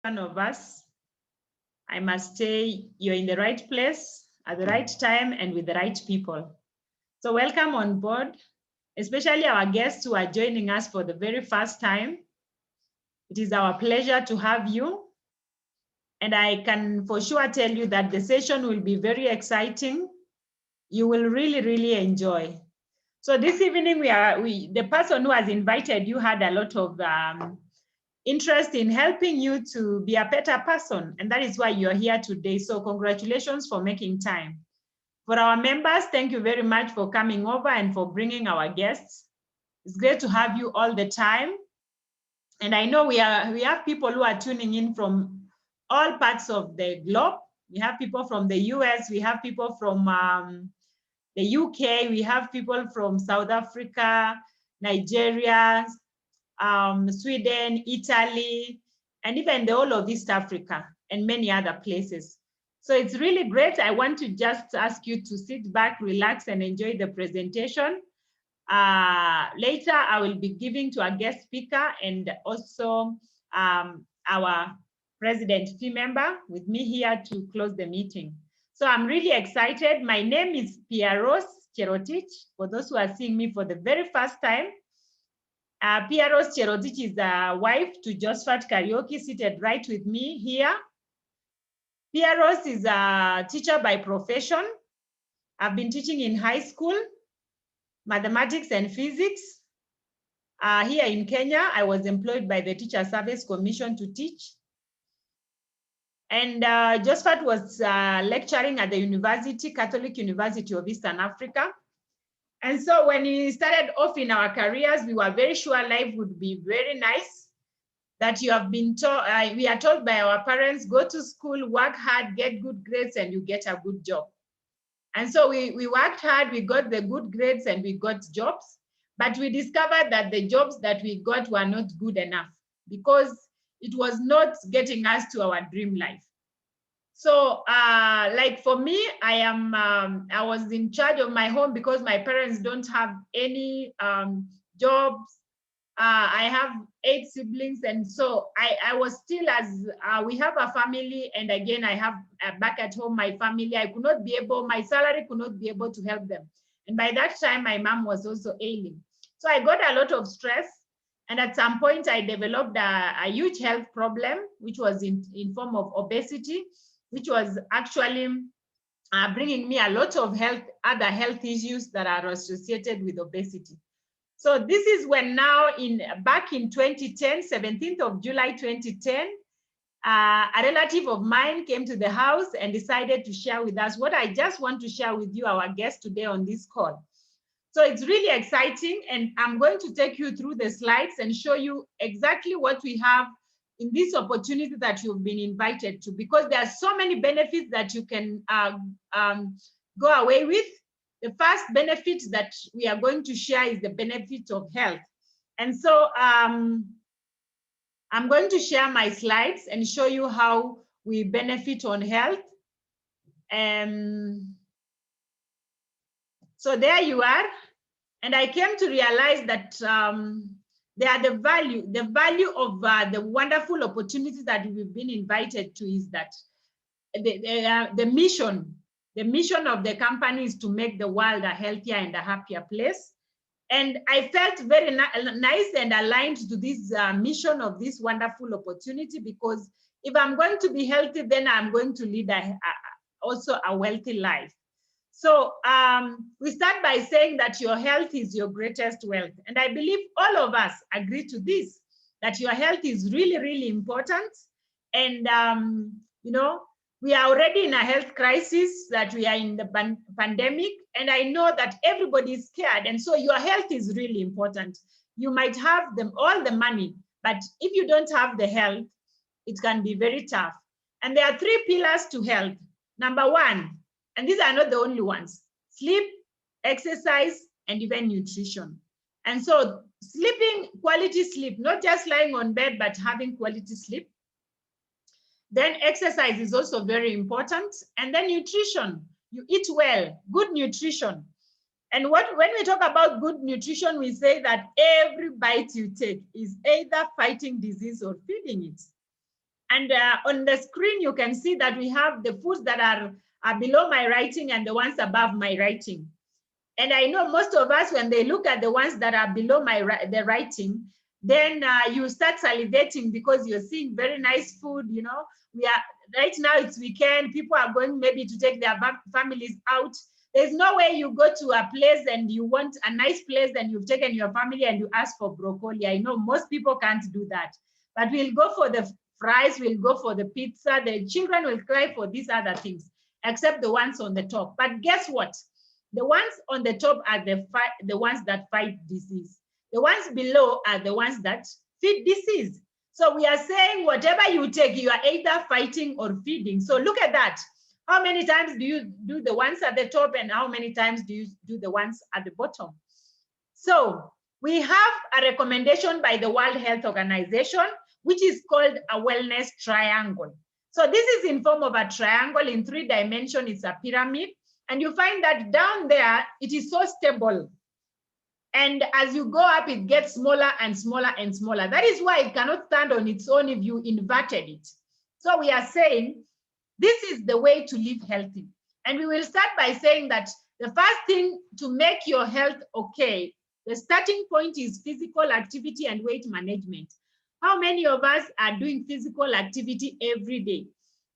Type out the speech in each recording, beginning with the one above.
one of us, I must say you're in the right place at the right time and with the right people. So welcome on board, especially our guests who are joining us for the very first time. It is our pleasure to have you. And I can for sure tell you that the session will be very exciting. You will really, really enjoy. So this evening, the person who has invited you had a lot of interest in helping you to be a better person. And that is why you're here today. So congratulations for making time. For our members, thank you very much for coming over and for bringing our guests. It's great to have you all the time. And I know we have people who are tuning in from all parts of the globe. We have people from the US, we have people from the UK, we have people from South Africa, Nigeria, Sweden, Italy, and even the whole of East Africa and many other places. So it's really great. I want to just ask you to sit back, relax, and enjoy the presentation. Later, I will be giving to our guest speaker and also our president fee member with me here to close the meeting. So I'm really excited. My name is Pearose for those who are seeing me for the very first time. Pearose is the wife to Josephat Karaoke, seated right with me here. Pearose is a teacher by profession. I've been teaching in high school, mathematics and physics. Here in Kenya, I was employed by the Teacher Service Commission to teach. And Josephat was lecturing at the university, Catholic University of Eastern Africa. And so when we started off in our careers, we were very sure life would be very nice, that you have been told, we are told by our parents, go to school, work hard, get good grades, and you get a good job. And so we worked hard, we got the good grades and we got jobs, but we discovered that the jobs that we got were not good enough because it was not getting us to our dream life. So like for me, I was in charge of my home because my parents don't have any jobs. I have 8 siblings. And so I was still we have a family. And again, I have back at home, my family, my salary could not be able to help them. And by that time, my mom was also ailing. So I got a lot of stress. And at some point, I developed a huge health problem, which was in form of obesity, which was actually bringing me a lot of other health issues that are associated with obesity. So this is when now back in 2010, 17th of July, 2010, a relative of mine came to the house and decided to share with us what I just want to share with you, our guest today on this call. So it's really exciting, and I'm going to take you through the slides and show you exactly what we have in this opportunity that you've been invited to, because there are so many benefits that you can go away with. The first benefit that we are going to share is the benefit of health. And so I'm going to share my slides and show you how we benefit on health. So there you are. And I came to realize that the value of the wonderful opportunities that we've been invited to is that the mission of the company is to make the world a healthier and a happier place. And I felt very nice and aligned to this mission of this wonderful opportunity, because if I'm going to be healthy, then I'm going to lead also a wealthy life. So we start by saying that your health is your greatest wealth. And I believe all of us agree to this, that your health is really, really important. And, you know, we are already in a health crisis, that we are in the pandemic. And I know that everybody is scared. And so your health is really important. You might have all the money, but if you don't have the health, it can be very tough. And there are 3 pillars to health. Number 1, and these are not the only ones: sleep, exercise, and even nutrition. And so sleeping, quality sleep, not just lying on bed, but having quality sleep. Then exercise is also very important. And then nutrition, you eat well, good nutrition. And when we talk about good nutrition, we say that every bite you take is either fighting disease or feeding it. And on the screen, you can see that we have the foods that are below my writing and the ones above my writing. And I know most of us, when they look at the ones that are below the writing, then you start salivating because you're seeing very nice food. You know, right now it's weekend. People are going maybe to take their families out. There's no way you go to a place and you want a nice place and you've taken your family and you ask for broccoli. I know most people can't do that, but we'll go for the fries, we'll go for the pizza. The children will cry for these other things, except the ones on the top. But guess what? The ones on the top are the ones that fight disease. The ones below are the ones that feed disease. So we are saying whatever you take, you are either fighting or feeding. So look at that. How many times do you do the ones at the top and how many times do you do the ones at the bottom? So we have a recommendation by the World Health Organization, which is called a wellness triangle. So this is in form of a triangle in 3 dimensions. It's a pyramid. And you find that down there, it is so stable. And as you go up, it gets smaller and smaller and smaller. That is why it cannot stand on its own if you inverted it. So we are saying, this is the way to live healthy. And we will start by saying that the first thing to make your health okay, the starting point is physical activity and weight management. How many of us are doing physical activity every day?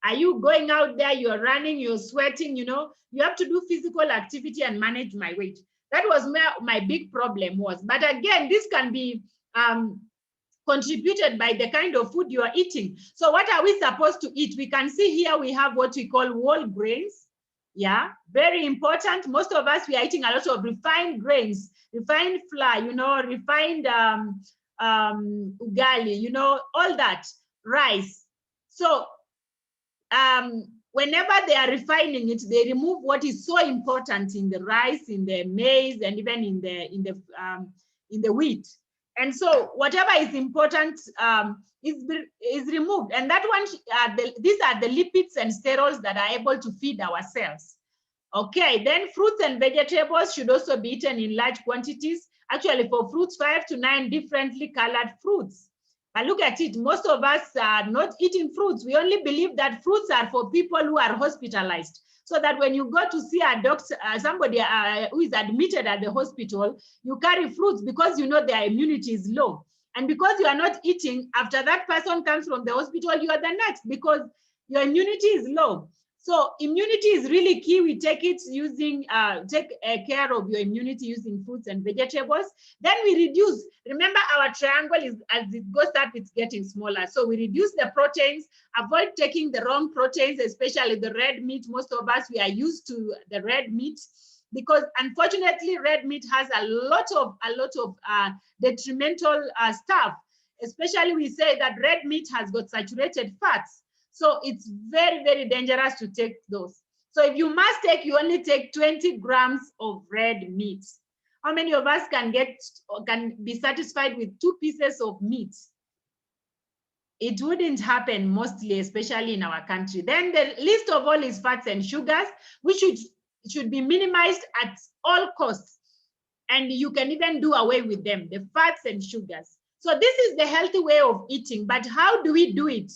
Are you going out there, you're running, you're sweating, you know? You have to do physical activity and manage my weight. That was my big problem was. But again, this can be contributed by the kind of food you are eating. So what are we supposed to eat? We can see here we have what we call whole grains. Yeah, very important. Most of us, we are eating a lot of refined grains, refined flour, you know, refined ugali, you know, all that, rice. So whenever they are refining it, they remove what is so important in the rice, in the maize, and even in the wheat. And so whatever is important is removed. And that one, these are the lipids and sterols that are able to feed our cells. Okay, then fruits and vegetables should also be eaten in large quantities. Actually, for fruits, 5 to 9 differently colored fruits. But look at it, most of us are not eating fruits. We only believe that fruits are for people who are hospitalized. So that when you go to see a doctor, somebody who is admitted at the hospital, you carry fruits because you know their immunity is low. And because you are not eating, after that person comes from the hospital, you are the next because your immunity is low. So immunity is really key. We take it using, take care of your immunity using fruits and vegetables. Then we reduce, remember our triangle is, as it goes up, it's getting smaller. So we reduce the proteins, avoid taking the wrong proteins, especially the red meat. Most of us, we are used to the red meat because unfortunately, red meat has a lot of detrimental stuff. Especially we say that red meat has got saturated fats. So it's very, very dangerous to take those. So if you must take, you only take 20 grams of red meat. How many of us can be satisfied with 2 pieces of meat? It wouldn't happen mostly, especially in our country. Then the least of all is fats and sugars, which should be minimized at all costs. And you can even do away with them, the fats and sugars. So this is the healthy way of eating, but how do we do it?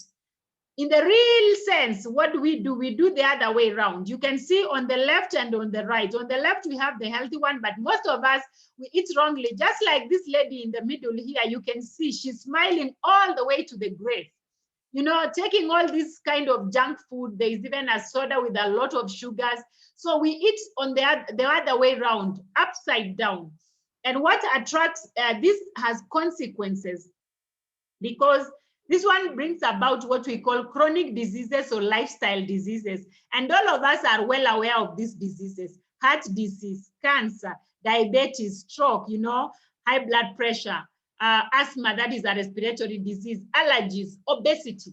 In the real sense, what do? We do the other way around. You can see on the left and on the right. On the left, we have the healthy one, but most of us, we eat wrongly. Just like this lady in the middle here, you can see she's smiling all the way to the grave. You know, taking all this kind of junk food. There is even a soda with a lot of sugars. So we eat on the other way around, upside down. And what attracts, this has consequences because this one brings about what we call chronic diseases or lifestyle diseases. And all of us are well aware of these diseases: heart disease, cancer, diabetes, stroke, you know, high blood pressure, asthma, that is a respiratory disease, allergies, obesity.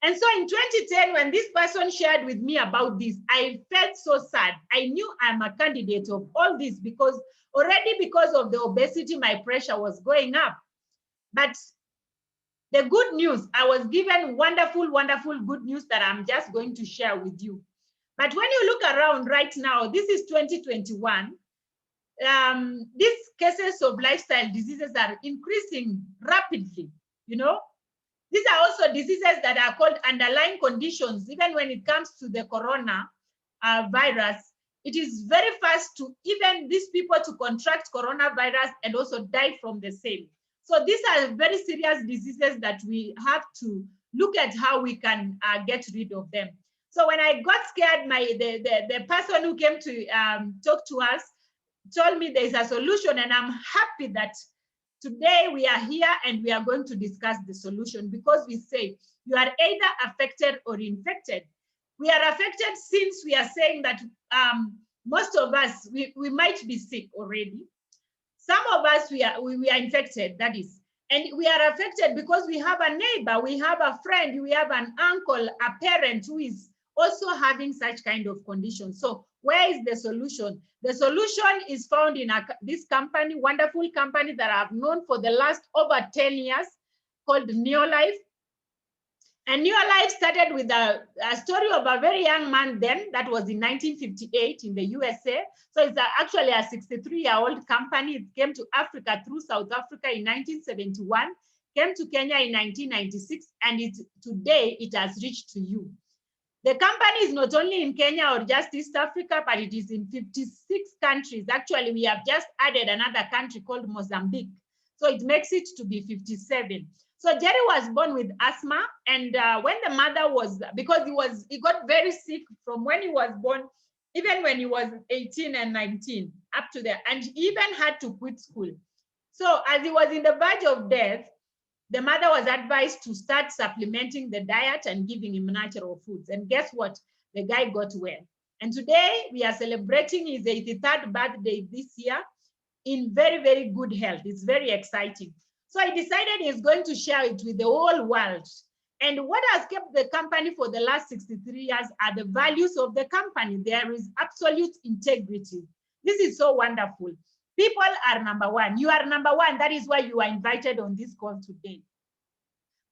And so in 2010, when this person shared with me about this, I felt so sad. I knew I'm a candidate of all this because already because of the obesity, my pressure was going up. But the good news, I was given wonderful, wonderful good news that I'm just going to share with you. But when you look around right now, this is 2021, these cases of lifestyle diseases are increasing rapidly, you know. These are also diseases that are called underlying conditions. Even when it comes to the corona virus, it is very fast to even these people to contract coronavirus and also die from the same. So these are very serious diseases that we have to look at how we can get rid of them. So when I got scared, the person who came to talk to us told me there's a solution, and I'm happy that today we are here and we are going to discuss the solution, because we say you are either affected or infected. We are affected since we are saying that most of us, we might be sick already. Some of us, we are infected, that is. And we are affected because we have a neighbor, we have a friend, we have an uncle, a parent who is also having such kind of condition. So where is the solution? The solution is found in this company, wonderful company that I've known for the last over 10 years, called Neolife. And Neolife started with a story of a very young man then, that was in 1958 in the USA. So it's actually a 63-year-old company. It came to Africa through South Africa in 1971, came to Kenya in 1996, and today it has reached to you. The company is not only in Kenya or just East Africa, but it is in 56 countries. Actually, we have just added another country called Mozambique. So it makes it to be 57. So Jerry was born with asthma, and when the mother was, because he got very sick from when he was born, even when he was 18 and 19, up to there, and he even had to quit school. So as he was in the verge of death, the mother was advised to start supplementing the diet and giving him natural foods. And guess what? The guy got well. And today we are celebrating his 83rd birthday this year in very, very good health. It's very exciting. So I decided he's going to share it with the whole world. And what has kept the company for the last 63 years are the values of the company. There is absolute integrity. This is so wonderful. People are number one. You are number one. That is why you are invited on this call today.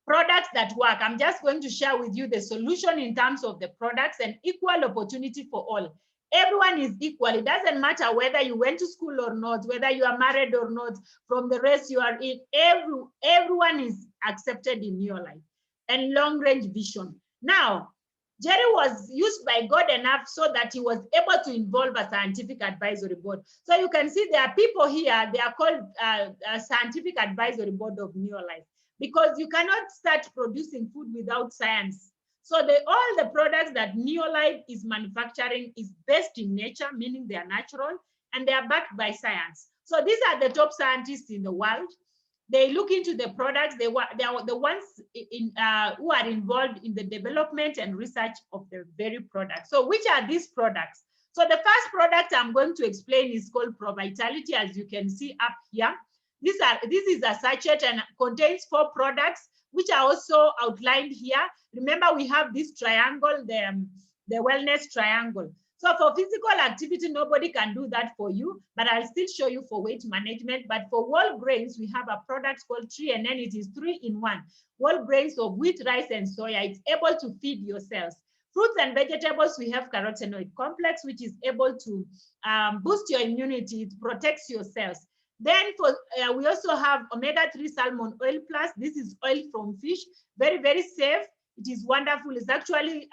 Products that work. I'm just going to share with you the solution in terms of the products and equal opportunity for all. Everyone is equal. It doesn't matter whether you went to school or not, whether you are married or not, from the race you are in. Everyone is accepted in your life. And long-range vision. Now, Jerry was used by God enough so that he was able to involve a scientific advisory board. So you can see there are people here, they are called a scientific advisory board of Neolife, because you cannot start producing food without science. So all the products that Neolife is manufacturing is based in nature, meaning they are natural, and they are backed by science. So these are the top scientists in the world. They look into the products. They are the ones who are involved in the development and research of the very product. So which are these products? So the first product I'm going to explain is called ProVitality, as you can see up here. This is a sachet and contains 4 products, which are also outlined here. Remember, we have this triangle, the wellness triangle. So for physical activity, nobody can do that for you, but I'll still show you for weight management. But for whole grains, we have a product called 3, and then it is 3-in-1. Whole grains of wheat, rice, and soya. It's able to feed your cells. Fruits and vegetables, we have carotenoid complex, which is able to boost your immunity. It protects your cells. Then we also have omega-3 salmon oil plus. This is oil from fish. Very, very safe. It is wonderful. It's actually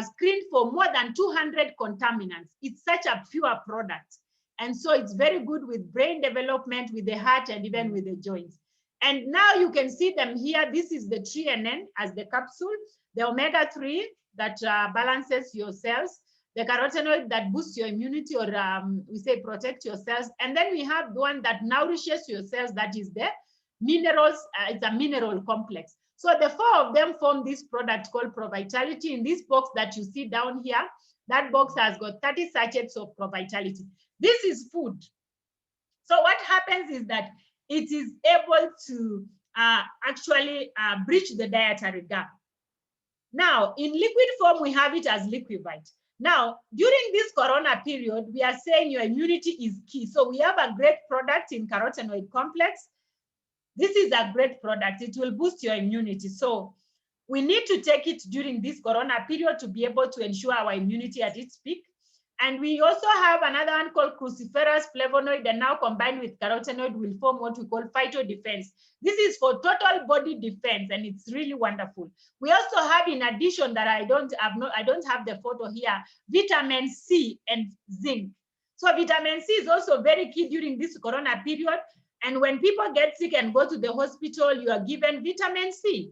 screened for more than 200 contaminants. It's such a pure product. And so it's very good with brain development, with the heart, and even with the joints. And now you can see them here. This is the 3NN as the capsule, the omega-3 that balances your cells, the carotenoid that boosts your immunity, or we say protect your cells. And then we have the one that nourishes your cells, that is the minerals. It's a mineral complex. So the 4 of them form this product called ProVitality. In this box that you see down here, that box has got 30 sachets of ProVitality. This is food. So what happens is that it is able to actually breach the dietary gap. Now, in liquid form, we have it as Liquivite. Now, during this corona period, we are saying your immunity is key. So we have a great product in carotenoid complex. This is a great product. It will boost your immunity. So we need to take it during this corona period to be able to ensure our immunity at its peak. And we also have another one called cruciferous flavonoid, and now combined with carotenoid will form what we call phytodefense. This is for total body defense, and it's really wonderful. We also have, in addition, that I don't have the photo here, vitamin C and zinc. So vitamin C is also very key during this corona period. And when people get sick and go to the hospital, you are given vitamin C.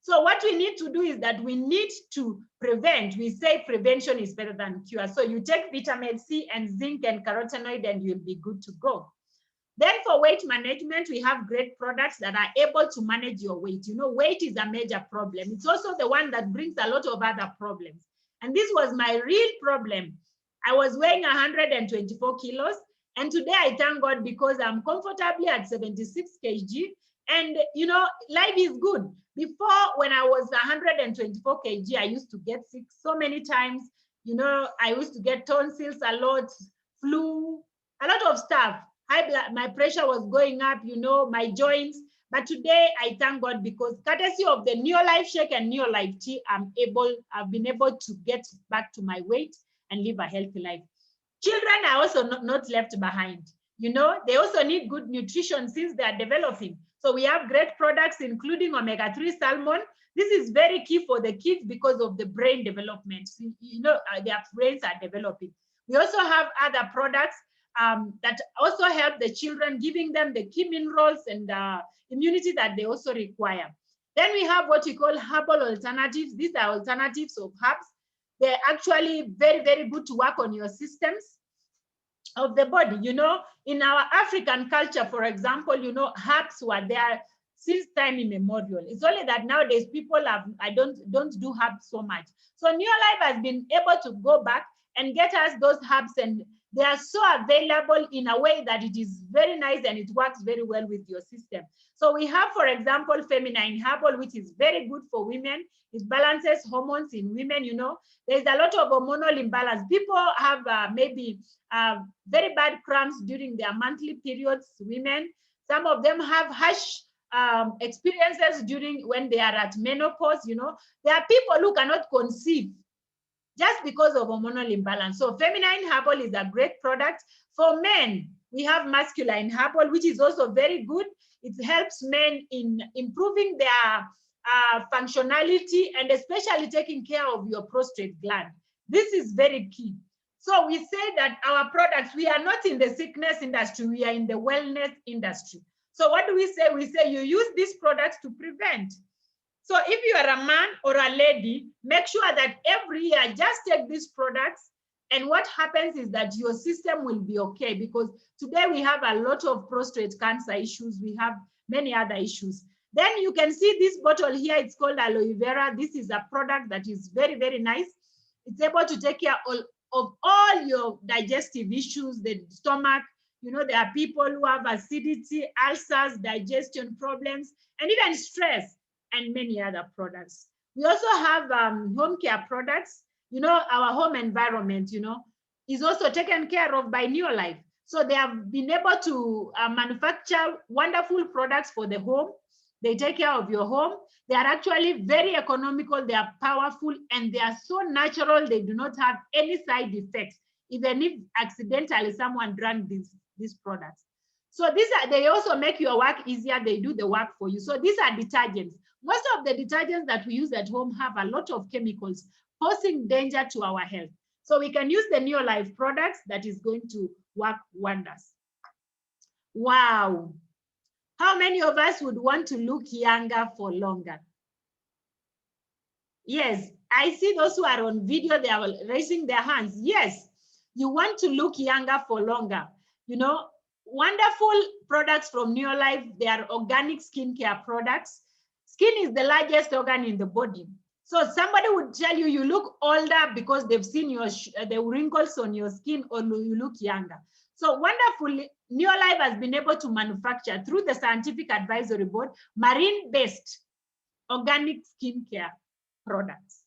So what we need to do is that we need to prevent. We say prevention is better than cure. So you take vitamin C and zinc and carotenoid and you'll be good to go. Then for weight management, we have great products that are able to manage your weight. You know, weight is a major problem. It's also the one that brings a lot of other problems. And this was my real problem. I was weighing 124 kilos. And today I thank God because I'm comfortably at 76 kg. And, you know, life is good. Before, when I was 124 kg, I used to get sick so many times. You know, I used to get tonsils a lot, flu, a lot of stuff. High blood, my pressure was going up, you know, my joints. But today, I thank God because courtesy of the Neolife Shake and Neolife Tea, I've been able to get back to my weight and live a healthy life. Children are also not left behind. You know, they also need good nutrition since they are developing. So we have great products, including omega-3 salmon. This is very key for the kids because of the brain development. You know, their brains are developing. We also have other products that also help the children, giving them the key minerals and immunity that they also require. Then we have what we call herbal alternatives. These are alternatives of herbs. They're actually very, very good to work on your systems of the body. You know, in our African culture, for example, you know, herbs were there since time immemorial. It's only that nowadays people don't do herbs so much. So Neolife has been able to go back and get us those herbs, and they are so available in a way that it is very nice and it works very well with your system. So we have, for example, feminine herbal, which is very good for women. It balances hormones in women. You know, there's a lot of hormonal imbalance. People have maybe very bad cramps during their monthly periods, women. Some of them have harsh experiences when they are at menopause. You know, there are people who cannot conceive just because of hormonal imbalance. So feminine herbal is a great product. For men, we have masculine herbal, which is also very good. It helps men in improving their functionality and especially taking care of your prostate gland. This is very key. So we say that our products, we are not in the sickness industry, we are in the wellness industry. So what do we say? We say you use these products to prevent. So if you are a man or a lady, make sure that every year just take these products, and what happens is that your system will be okay, because today we have a lot of prostate cancer issues. We have many other issues. Then you can see this bottle here, it's called aloe vera. This is a product that is very, very nice. It's able to take care of all your digestive issues, the stomach. You know, there are people who have acidity, ulcers, digestion problems, and even stress, and many other products. We also have home care products. You know, our home environment, you know, is also taken care of by Neolife. So they have been able to manufacture wonderful products for the home. They take care of your home. They are actually very economical. They are powerful, and they are so natural. They do not have any side effects, even if accidentally someone drank these products. So they also make your work easier. They do the work for you. So these are detergents. Most of the detergents that we use at home have a lot of chemicals posing danger to our health. So we can use the Neolife products that is going to work wonders. Wow. How many of us would want to look younger for longer? Yes, I see those who are on video, they are raising their hands. Yes, you want to look younger for longer. You know, wonderful products from Neolife. They are organic skincare products. Skin is the largest organ in the body. So somebody would tell you, you look older because they've seen the wrinkles on your skin, or you look younger. So wonderfully, Neolife has been able to manufacture, through the Scientific Advisory Board, marine-based organic skincare products.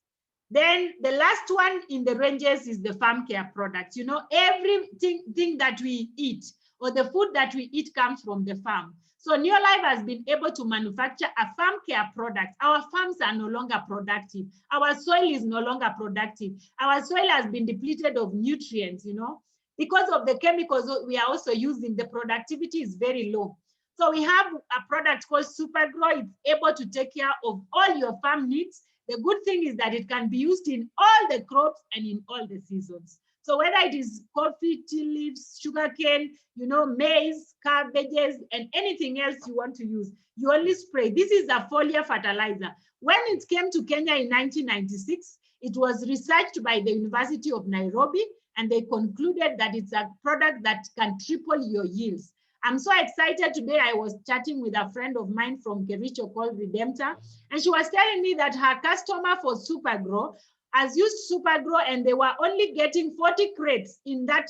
Then the last one in the ranges is the farm care products. You know, everything that we eat, or the food that we eat, comes from the farm. So Neolife has been able to manufacture a farm care product. Our farms are no longer productive. Our soil is no longer productive. Our soil has been depleted of nutrients, you know, because of the chemicals we are also using. The productivity is very low. So we have a product called SuperGrow. It's able to take care of all your farm needs. The good thing is that it can be used in all the crops and in all the seasons. So whether it is coffee, tea leaves, sugarcane, you know, maize, cabbages, and anything else you want to use, you only spray. This is a foliar fertilizer. When it came to Kenya in 1996, it was researched by the University of Nairobi, and they concluded that it's a product that can triple your yields. I'm so excited today. I was chatting with a friend of mine from Kericho called Redemptor, and she was telling me that her customer for SuperGrow has used SuperGrow, and they were only getting 40 crates in that,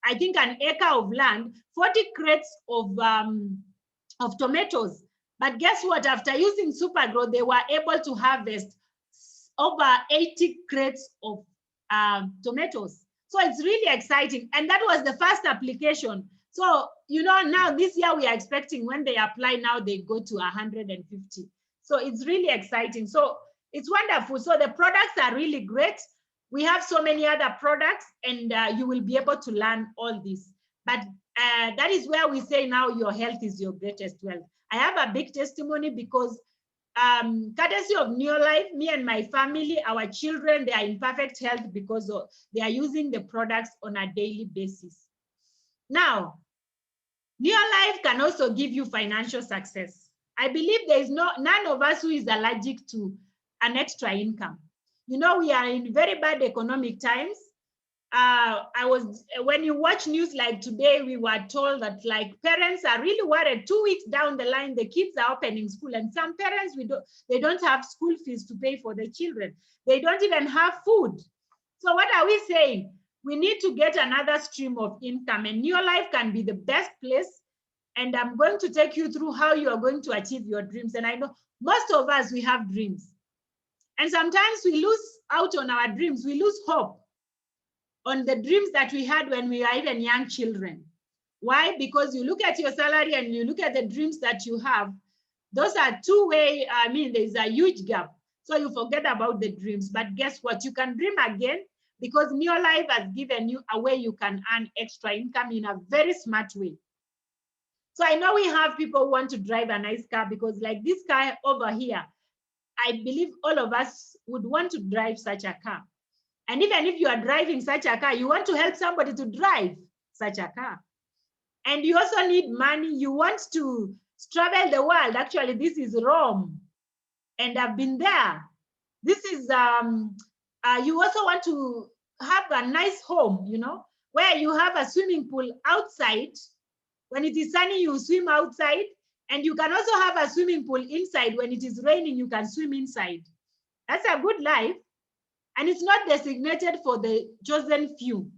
I think, an acre of land, 40 crates of tomatoes. But guess what? After using SuperGrow, they were able to harvest over 80 crates of tomatoes. So it's really exciting. And that was the first application. So, you know, now this year we are expecting when they apply now, they go to 150. So it's really exciting. So it's wonderful. So the products are really great. We have so many other products, and you will be able to learn all this. But that is where we say now your health is your greatest wealth. I have a big testimony because courtesy of Neolife, me and my family, our children, they are in perfect health because they are using the products on a daily basis. Now, Neolife can also give you financial success. I believe there is none of us who is allergic to an extra income. You know, we are in very bad economic times. When you watch news like today, we were told that like parents are really worried. 2 weeks down the line, the kids are opening school, and some parents, they don't have school fees to pay for the children. They don't even have food. So what are we saying? We need to get another stream of income, and Neolife can be the best place. And I'm going to take you through how you are going to achieve your dreams. And I know most of us, we have dreams. And sometimes we lose out on our dreams. We lose hope on the dreams that we had when we were even young children. Why? Because you look at your salary and you look at the dreams that you have. Those are two-way, I mean, there's a huge gap. So you forget about the dreams. But guess what? You can dream again because Neolife has given you a way you can earn extra income in a very smart way. So I know we have people who want to drive a nice car because like this car over here, I believe all of us would want to drive such a car. And even if you are driving such a car, you want to help somebody to drive such a car. And you also need money. You want to travel the world. Actually, this is Rome. And I've been there. This is, you also want to have a nice home, you know, where you have a swimming pool outside. When it is sunny, you swim outside. And you can also have a swimming pool inside. When it is raining, you can swim inside. That's a good life. And it's not designated for the chosen few.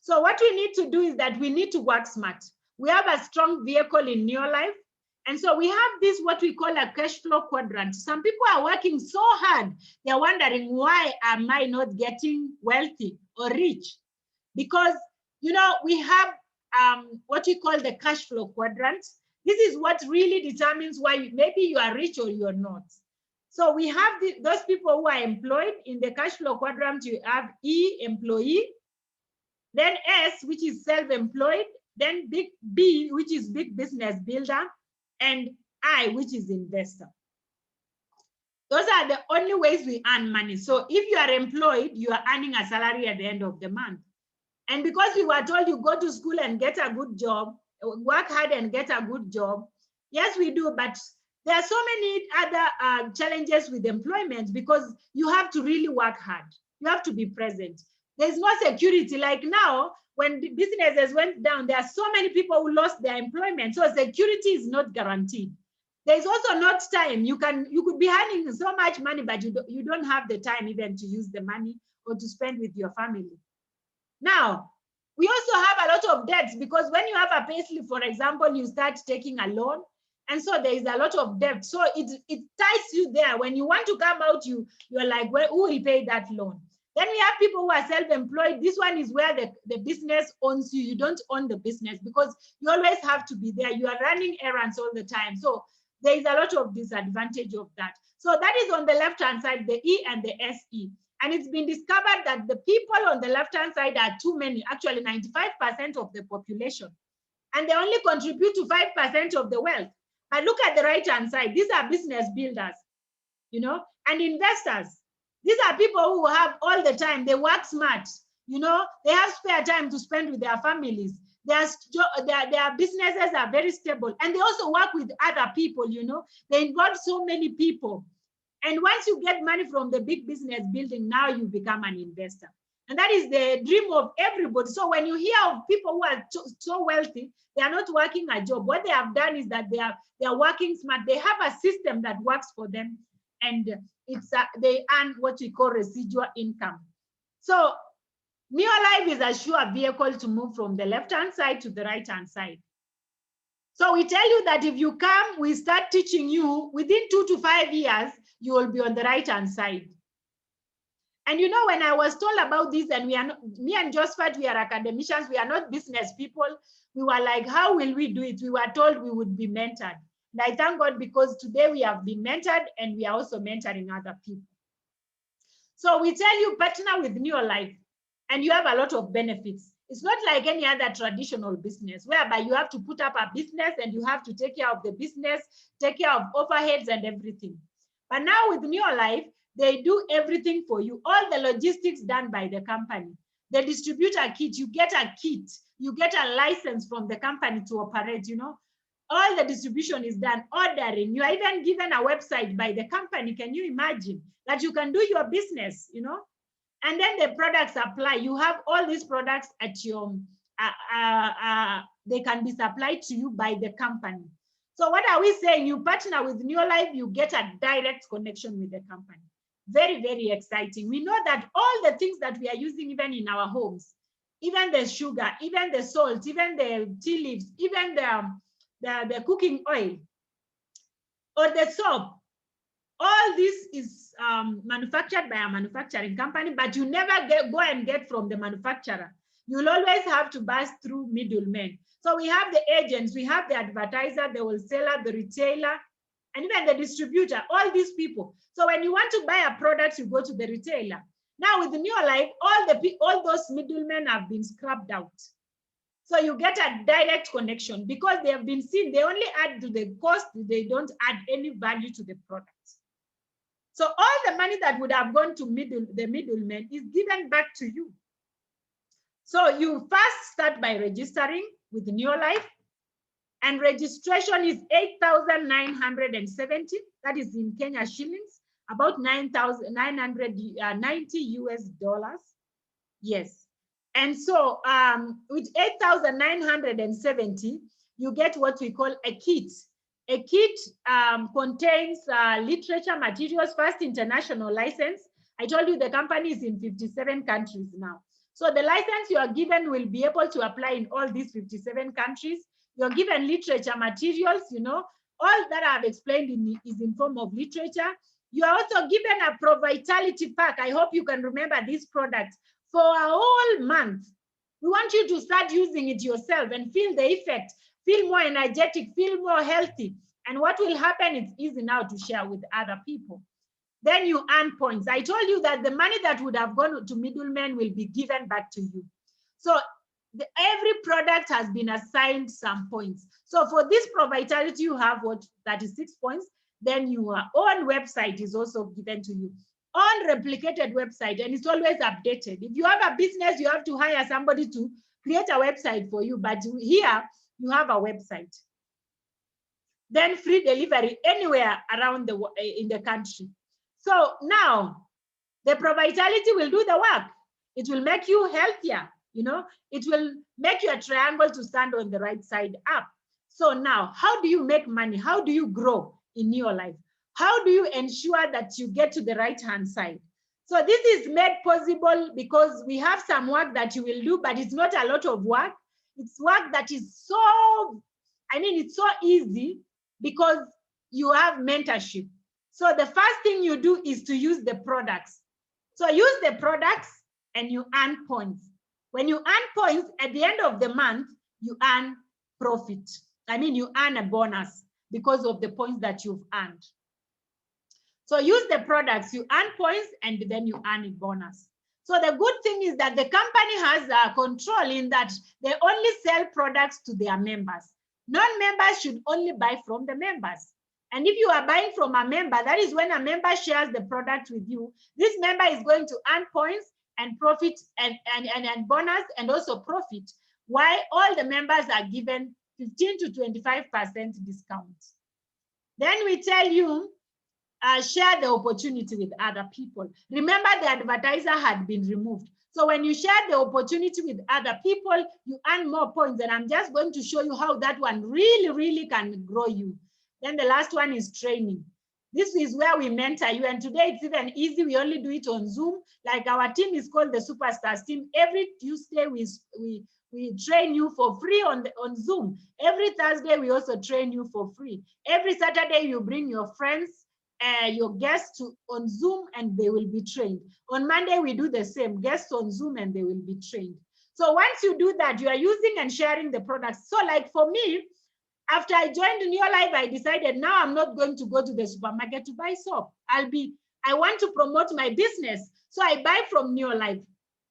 So what we need to do is that we need to work smart. We have a strong vehicle in Neolife. And so we have this, what we call a cash flow quadrant. Some people are working so hard. They're wondering, why am I not getting wealthy or rich? Because, you know, we have what we call the cash flow quadrant. This is what really determines why maybe you are rich or you're not. So we have those people who are employed. In the cash flow quadrant, you have E, employee, then S, which is self-employed, then big B, which is big business builder, and I, which is investor. Those are the only ways we earn money. So if you are employed, you are earning a salary at the end of the month. And because we were told you go to school and get a good job, work hard and get a good job. Yes, we do, but there are so many other challenges with employment because you have to really work hard. You have to be present. There's no security. Like now, when the businesses went down, there are so many people who lost their employment. So security is not guaranteed. There's also not time. You could be earning so much money, but you don't have the time even to use the money or to spend with your family. Now, we also have a lot of debts because when you have a payslip, for example, you start taking a loan. And so there is a lot of debt. So it ties you there. When you want to come out, you're like, well, who will pay that loan? Then we have people who are self-employed. This one is where the business owns you. You don't own the business because you always have to be there. You are running errands all the time. So there is a lot of disadvantage of that. So that is on the left-hand side, the E and the SE. And it's been discovered that the people on the left-hand side are too many, actually 95% of the population. And they only contribute to 5% of the wealth. But look at the right-hand side. These are business builders, you know, and investors. These are people who have all the time. They work smart, you know, they have spare time to spend with their families. Their businesses are very stable. And they also work with other people, you know. They involve so many people. And once you get money from the big business building, now you become an investor. And that is the dream of everybody. So when you hear of people who are so wealthy, they are not working a job. What they have done is that they are working smart. They have a system that works for them, and they earn what we call residual income. So Neolife is a sure vehicle to move from the left-hand side to the right-hand side. So we tell you that if you come, we start teaching you within 2 to 5 years, you will be on the right-hand side. And you know, when I was told about this, and me and Josephat, we are academicians, we are not business people. We were like, how will we do it? We were told we would be mentored. And I thank God because today we have been mentored and we are also mentoring other people. So we tell you, partner with Neolife, and you have a lot of benefits. It's not like any other traditional business whereby you have to put up a business and you have to take care of the business, take care of overheads and everything. But now with Neolife, they do everything for you. All the logistics done by the company. They distribute a kit. You get a kit. You get a license from the company to operate, you know. All the distribution is done, ordering. You are even given a website by the company. Can you imagine that you can do your business, you know? And then the products apply. You have all these products at your, they can be supplied to you by the company. So what are we saying? You partner with Neolife, you get a direct connection with the company. Very, very exciting. We know that all the things that we are using even in our homes, even the sugar, even the salt, even the tea leaves, even the cooking oil, or the soap, all this is manufactured by a manufacturing company, but you never go and get from the manufacturer. You'll always have to pass through middlemen. So we have the agents, we have the advertiser, the wholesaler, the retailer, and even the distributor, all these people. So when you want to buy a product, you go to the retailer. Now with the Neolife, all those middlemen have been scrubbed out. So you get a direct connection because they have been seen, they only add to the cost, they don't add any value to the product. So all the money that would have gone to the middleman is given back to you. So you first start by registering with Neolife, and registration is 8,970. That is in Kenya shillings, about 9,990 US dollars. Yes. And so with 8,970, you get what we call a kit. A kit contains literature materials, first international license. I told you the company is in 57 countries now. So the license you are given will be able to apply in all these 57 countries. You're given literature materials, you know, all that I've explained is in form of literature. You are also given a Pro Vitality pack. I hope you can remember this product for a whole month. We want you to start using it yourself and feel the effect, feel more energetic, feel more healthy. And what will happen, it's easy now to share with other people. Then you earn points. I told you that the money that would have gone to middlemen will be given back to you. So every product has been assigned some points. So for this Pro Vitality, you have what, 36 points. Then your own website is also given to you. On replicated website, and it's always updated. If you have a business, you have to hire somebody to create a website for you, but here you have a website. Then free delivery anywhere around in the country. So now the Pro Vitality will do the work. It will make you healthier, you know, it will make you a triangle to stand on the right side up. So now, how do you make money? How do you grow in your life? How do you ensure that you get to the right-hand side? So this is made possible because we have some work that you will do, but it's not a lot of work. It's work that is so, it's so easy because you have mentorship. So the first thing you do is to use the products. So use the products and you earn points. When you earn points, at the end of the month, you earn profit. I mean, you earn a bonus because of the points that you've earned. So use the products, you earn points, and then you earn a bonus. So the good thing is that the company has control in that they only sell products to their members. Non-members should only buy from the members. And if you are buying from a member, that is when a member shares the product with you. This member is going to earn points and profit and bonus and also profit, while all the members are given 15 to 25% discount. Then we tell you, share the opportunity with other people. Remember, the advertiser had been removed. So when you share the opportunity with other people, you earn more points. And I'm just going to show you how that one really, really can grow you. Then the last one is training. This is where we mentor you. And today it's even easy. We only do it on Zoom. Like our team is called the Superstars team. Every Tuesday we train you for free on Zoom. Every Thursday we also train you for free. Every Saturday you bring your friends, your guests on Zoom, and they will be trained. On Monday, we do the same, guests on Zoom, and they will be trained. So once you do that, you are using and sharing the products. So like for me, after I joined Neolife, I decided now I'm not going to go to the supermarket to buy soap. I want to promote my business. So I buy from Neolife.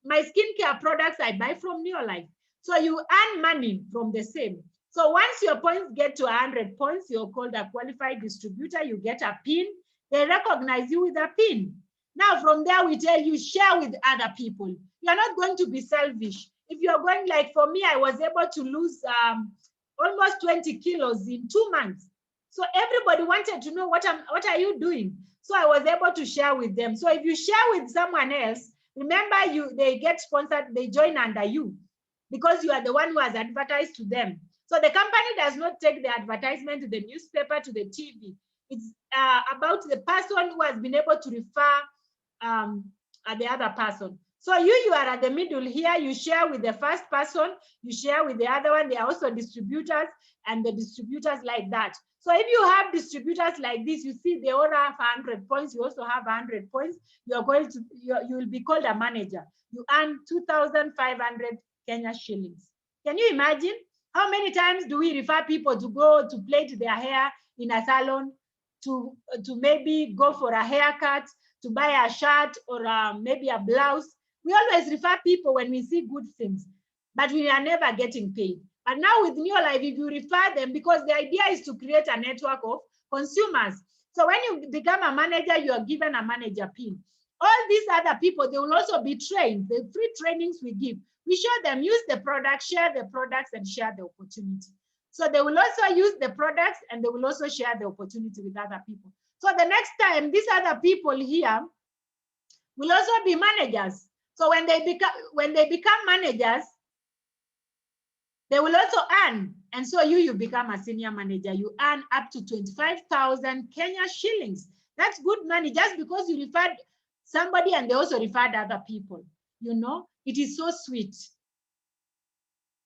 My skincare products, I buy from Neolife. So you earn money from the same. So once your points get to 100 points, you're called a qualified distributor. You get a pin. They recognize you with a pin. Now from there, we tell you, share with other people. You're not going to be selfish. If you're going, like for me, I was able to lose almost 20 kilos in 2 months. So everybody wanted to know what are you doing? So I was able to share with them. So if you share with someone else, remember they get sponsored, they join under you because you are the one who has advertised to them. So the company does not take the advertisement to the newspaper, to the TV. It's about the person who has been able to refer the other person. So you are at the middle here. You share with the first person, you share with the other one. They are also distributors, and the distributors like that. So if you have distributors like this, you see they all have 100 points. You also have 100 points. You will be called a manager. You earn 2,500 Kenya shillings. Can you imagine? How many times do we refer people to go to plait their hair in a salon, to maybe go for a haircut, to buy a shirt or maybe a blouse? We always refer people when we see good things, but we are never getting paid. But now with Neolife, if you refer them, because the idea is to create a network of consumers. So when you become a manager, you are given a manager pin. All these other people, they will also be trained. The free trainings we give, we show them use the product, share the products, and share the opportunity. So they will also use the products, and they will also share the opportunity with other people. So the next time, these other people here will also be managers. So when they become managers, they will also earn. And so you become a senior manager. You earn up to 25,000 Kenya shillings. That's good money just because you referred somebody and they also referred other people. You know, it is so sweet.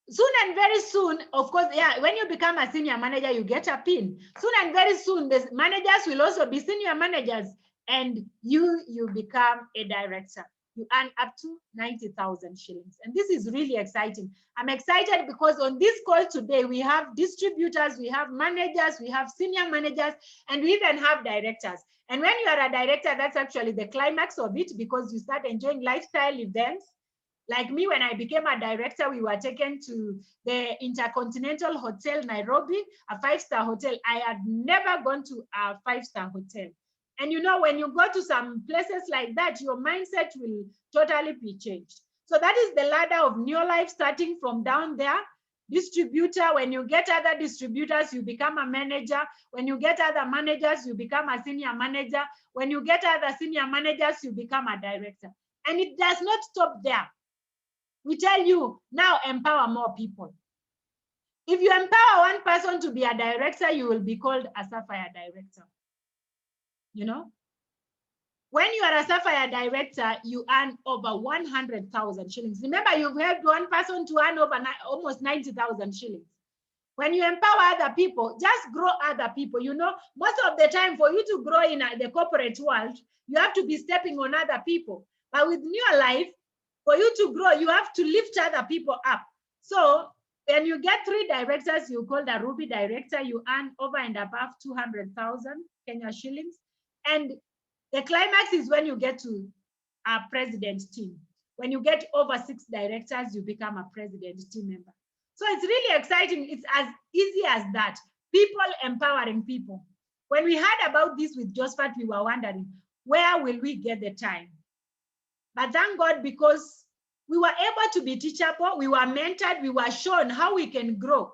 Soon and very soon, of course, yeah, when you become a senior manager, you get a pin. Soon and very soon, the managers will also be senior managers, and you become a director. You earn up to 90,000 shillings. And this is really exciting. I'm excited because on this call today, we have distributors, we have managers, we have senior managers, and we even have directors. And when you are a director, that's actually the climax of it, because you start enjoying lifestyle events. Like me, when I became a director, we were taken to the Intercontinental Hotel, Nairobi, a 5-star hotel. I had never gone to a 5-star hotel. And you know, when you go to some places like that, your mindset will totally be changed. So that is the ladder of Neolife, starting from down there. Distributor, when you get other distributors, you become a manager. When you get other managers, you become a senior manager. When you get other senior managers, you become a director. And it does not stop there. We tell you, now empower more people. If you empower one person to be a director, you will be called a Sapphire director. You know, when you are a Sapphire director, you earn over 100,000 shillings. Remember, you've helped one person to earn over almost 90,000 shillings. When you empower other people, just grow other people. You know, most of the time for you to grow in the corporate world, you have to be stepping on other people. But with New Life, for you to grow, you have to lift other people up. So when you get 3 directors, you call the Ruby director, you earn over and above 200,000 Kenya shillings. And the climax is when you get to a president team. When you get over 6 directors, you become a president team member. So it's really exciting. It's as easy as that. People empowering people. When we heard about this with Josephat, we were wondering, where will we get the time? But thank God, because we were able to be teachable, we were mentored, we were shown how we can grow,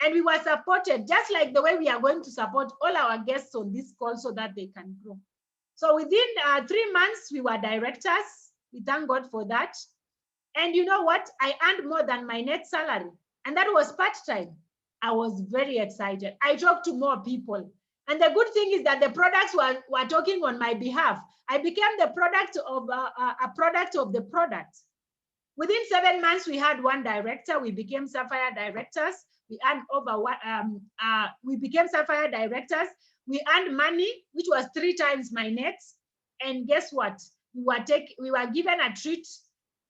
and we were supported, just like the way we are going to support all our guests on this call so that they can grow. So within 3 months, we were directors. We thank God for that. And you know what? I earned more than my net salary, and that was part-time. I was very excited. I talked to more people. And the good thing is that the products were talking on my behalf. I became the product of a product of the product. Within 7 months, we had 1 director. We became Sapphire directors. We earned over we became Sapphire directors. We earned money, which was 3 times my net. And guess what? We were given a treat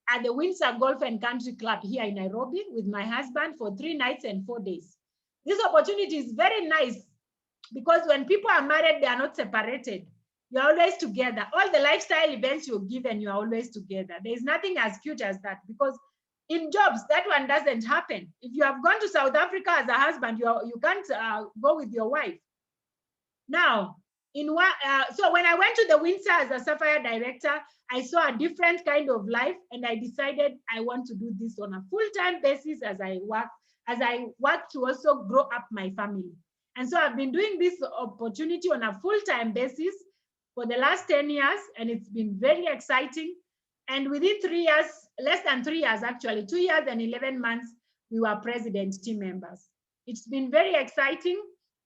at the Windsor Golf and Country Club here in Nairobi with my husband for 3 nights and 4 days. This opportunity is very nice because when people are married, they are not separated. You're always together. All the lifestyle events you're given, you're always together. There's nothing as cute as that, because in jobs, that one doesn't happen. If you have gone to South Africa as a husband, you can't go with your wife. Now, so when I went to the Windsor as a Sapphire director, I saw a different kind of life, and I decided I want to do this on a full-time basis as I work to also grow up my family. And so I've been doing this opportunity on a full-time basis for the last 10 years, and it's been very exciting. And within 3 years, less than 3 years actually, 2 years and 11 months, we were president team members. It's been very exciting.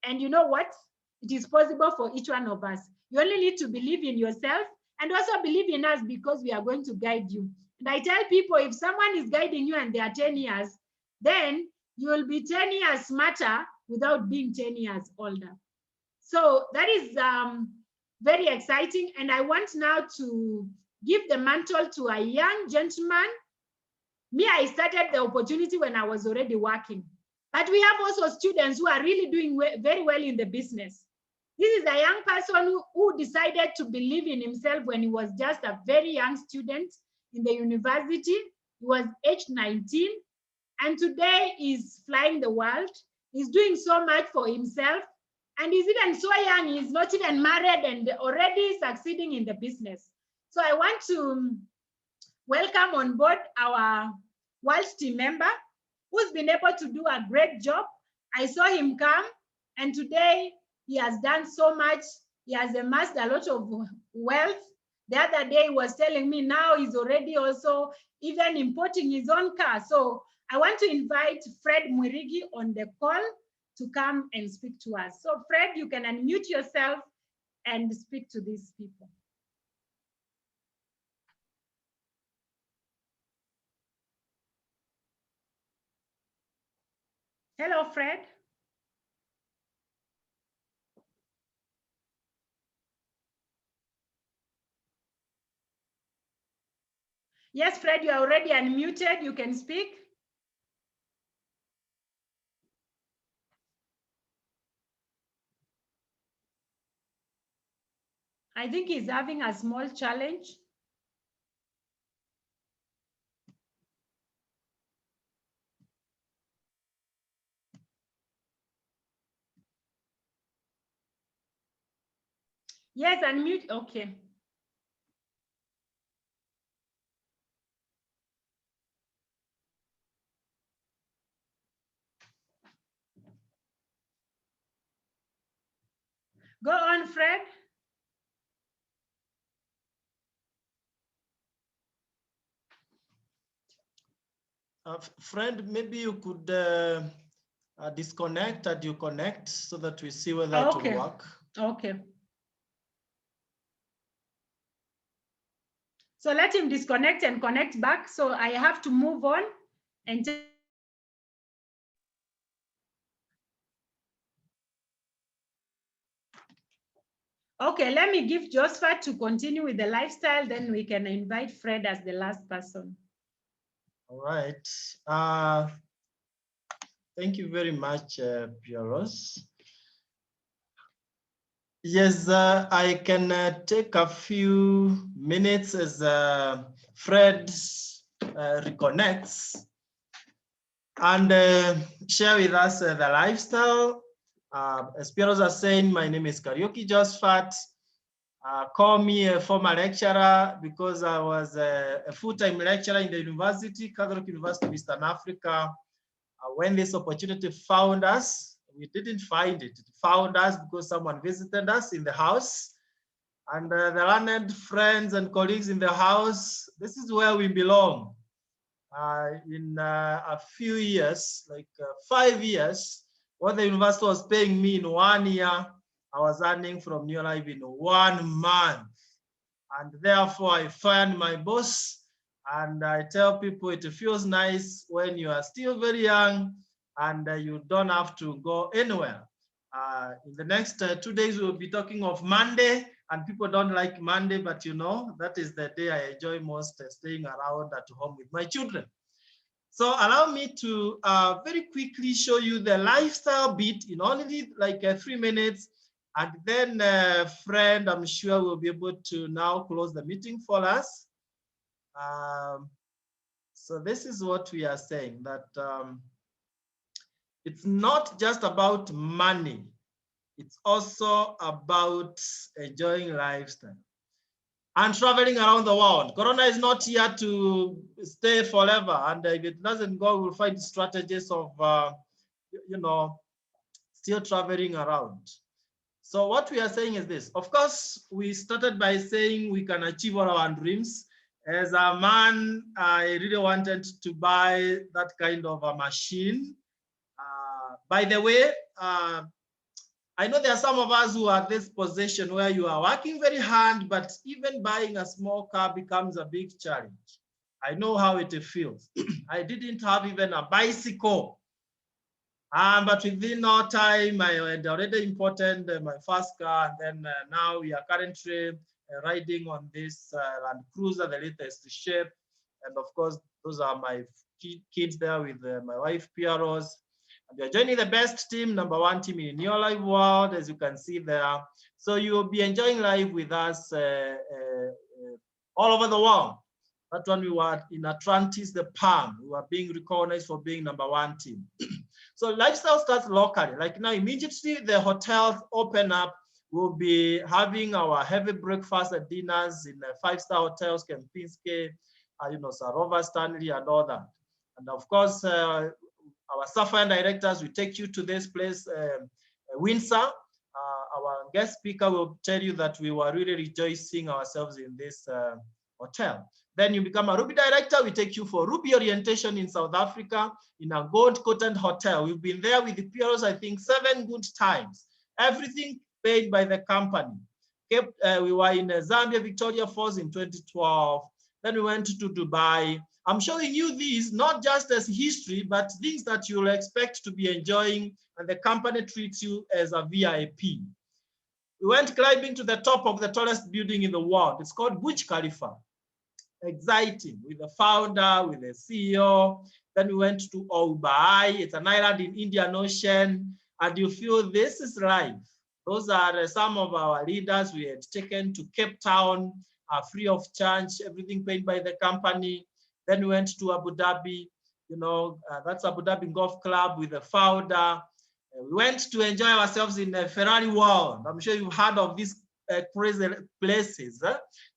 And you know what? It is possible for each one of us. You only need to believe in yourself and also believe in us, because we are going to guide you. And I tell people, if someone is guiding you and they are 10 years, then you will be 10 years smarter without being 10 years older. So that is very exciting. And I want now to give the mantle to a young gentleman. Me, I started the opportunity when I was already working. But we have also students who are really doing very well in the business. This is a young person who decided to believe in himself when he was just a very young student in the university. He was age 19, and today he's flying the world. He's doing so much for himself, and he's even so young, he's not even married and already succeeding in the business. So I want to welcome on board our world team member who's been able to do a great job. I saw him come, and today he has done so much. He has amassed a lot of wealth. The other day he was telling me now he's already also even importing his own car. So I want to invite Fred Mwirigi on the call to come and speak to us. So Fred, you can unmute yourself and speak to these people. Hello, Fred. Yes, Fred, you are already unmuted. You can speak. I think he's having a small challenge. Yes, unmute. Okay. Go on, Fred. Friend, maybe you could disconnect and you connect so that we see whether it will work. Okay. So let him disconnect and connect back. So I have to move on and Okay, let me give Josephat to continue with the lifestyle, then we can invite Fred as the last person. All right. Thank you very much, Pearose. Yes, I can take a few minutes as Fred reconnects and share with us the lifestyle. As Pearose is saying, my name is Kariuki Josephat. Call me a former lecturer because I was a full-time lecturer in the university, Catholic University of Eastern Africa. When this opportunity found us, we didn't find it. It found us because someone visited us in the house. And the learned friends and colleagues in the house, this is where we belong. In a few years, like 5 years, what the university was paying me in 1 year, I was earning from New Life in 1 month. And therefore, I fired my boss. And I tell people it feels nice when you are still very young and you don't have to go anywhere. In the next 2 days, we'll be talking of Monday, and people don't like Monday, but you know, that is the day I enjoy most, staying around at home with my children. So allow me to very quickly show you the lifestyle bit in only like 3 minutes. And then Fred, I'm sure will be able to now close the meeting for us. So this is what we are saying, that it's not just about money. It's also about enjoying lifestyle and traveling around the world. Corona is not here to stay forever. And if it doesn't go, we'll find strategies of, you know, still traveling around. So what we are saying is this. Of course, we started by saying we can achieve all our dreams. As a man, I really wanted to buy that kind of a machine. By the way, I know there are some of us who are at this position where you are working very hard, but even buying a small car becomes a big challenge. I know how it feels. I didn't have even a bicycle. But within no time, I had already imported my first car, and then now we are currently riding on this Land Cruiser, the latest shape. And of course, those are my kids there with my wife, Pearose. And we are joining the best team, #1 team in your live world, as you can see there. So you will be enjoying life with us all over the world. That one we were in Atlantis, the Palm. We were being recognized for being #1 team. So lifestyle starts locally. Like now, immediately the hotels open up, we'll be having our heavy breakfast and dinners in 5-star hotels, Kempinski, you know, Sarova, Stanley, and all that. And of course, our Sapphire directors will take you to this place, Windsor. Our guest speaker will tell you that we were really rejoicing ourselves in this hotel. Then you become a Ruby director. We take you for Ruby orientation in South Africa in a gold-coated hotel. We've been there with the Pearose, I think, 7 good times. Everything paid by the company. We were in Zambia, Victoria Falls in 2012. Then we went to Dubai. I'm showing you these not just as history, but things that you'll expect to be enjoying, and the company treats you as a VIP. We went climbing to the top of the tallest building in the world. It's called Burj Khalifa. Exciting, with the founder, with the CEO. Then we went to Obai. It's an island in Indian Ocean. And you feel this is life. Those are some of our leaders we had taken to Cape Town, free of charge, everything paid by the company. Then we went to Abu Dhabi, you know, that's Abu Dhabi Golf Club with the founder. We went to enjoy ourselves in the Ferrari World. I'm sure you've heard of these crazy places.